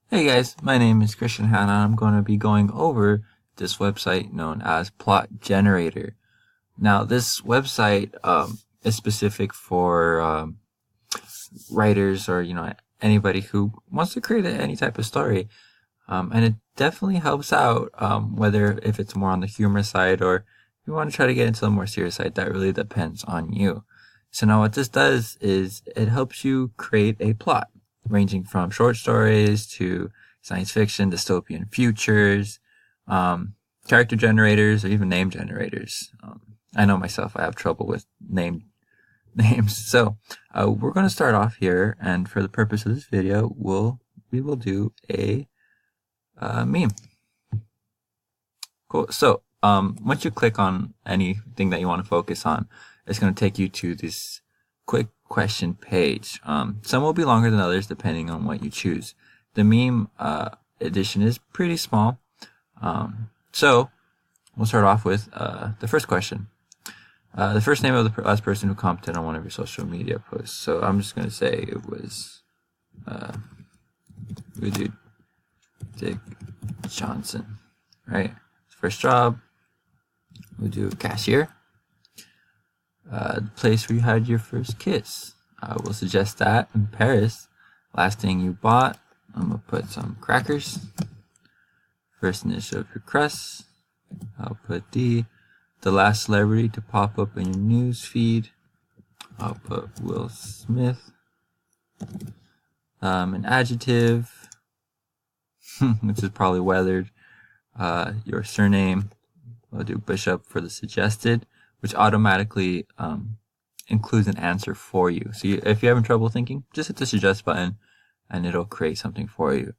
Hey guys, my name is Christian Hanna. I'm going to be going over this website known as Plot Generator. Now, this website is specific for writers or anybody who wants to create any type of story, and it definitely helps out whether if it's more on the humor side or you want to try to get into the more serious side. That really depends on you. So now, what this does is it helps you create a plot ranging from short stories to science fiction, dystopian futures, character generators, or even name generators. I know myself, I have trouble with names. So we're going to start off here, and for the purpose of this video, we will do a meme. Cool. So once you click on anything that you want to focus on, it's going to take you to this quick question page. Some will be longer than others depending on what you choose. The meme edition is pretty small. So we'll start off with the first question. The first name of the last person who commented on one of your social media posts. So I'm just going to say it was we do Dick Johnson, right? First job, we do cashier. The place where you had your first kiss. I will suggest that in Paris. Last thing you bought, I'm going to put some crackers. First initial of your crust, I'll put D. The last celebrity to pop up in your news feed, I'll put Will Smith. An adjective, which is probably weathered. Your surname, I'll do Bishop for the suggested, which automatically includes an answer for you. So if you're having trouble thinking, just hit the suggest button and it'll create something for you.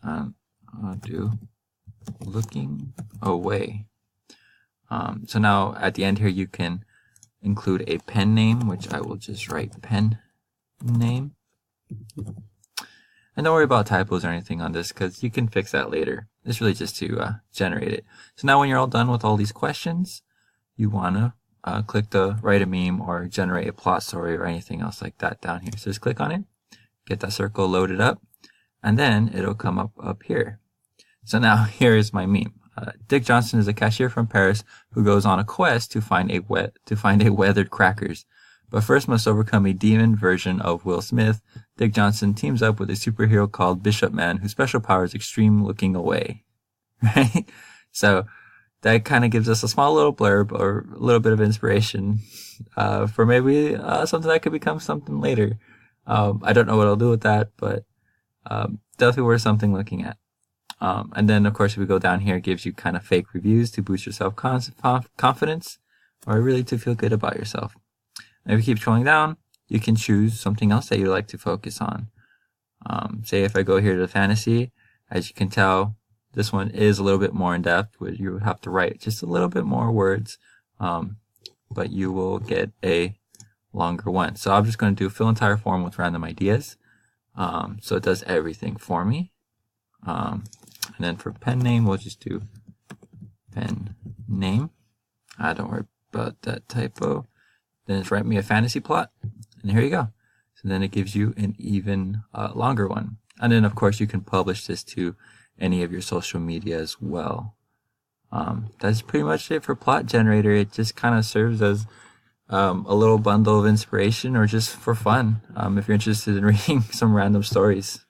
I'll do looking away. So now at the end here, you can include a pen name, which I will just write pen name. And don't worry about typos or anything on this because you can fix that later. It's really just to generate it. So now when you're all done with all these questions, you want to click the write a meme or generate a plot story or anything else like that down here. So just click on it, get that circle loaded up, and then it'll come up here. So now here is my meme. Dick Johnson is a cashier from Paris who goes on a quest to find a weathered crackers. But first must overcome a demon version of Will Smith. Dick Johnson teams up with a superhero called Bishop Man, whose special power is extreme looking away. Right? So that kind of gives us a small little blurb or a little bit of inspiration for maybe something that could become something later. I don't know what I'll do with that, but definitely worth something looking at. And then, of course, if we go down here, it gives you kind of fake reviews to boost your self-confidence or really to feel good about yourself. And if you keep scrolling down, you can choose something else that you like to focus on. Say if I go here to the fantasy, as you can tell, this one is a little bit more in depth where you would have to write just a little bit more words, but you will get a longer one. So I'm just going to do fill entire form with random ideas. So it does everything for me. And then for pen name, we'll just do pen name. Don't worry about that typo. Then it's write me a fantasy plot, and here you go. So then it gives you an even longer one. And then, of course, you can publish this to any of your social media as well. That's pretty much it for Plot Generator. It just kind of serves as a little bundle of inspiration or just for fun if you're interested in reading some random stories.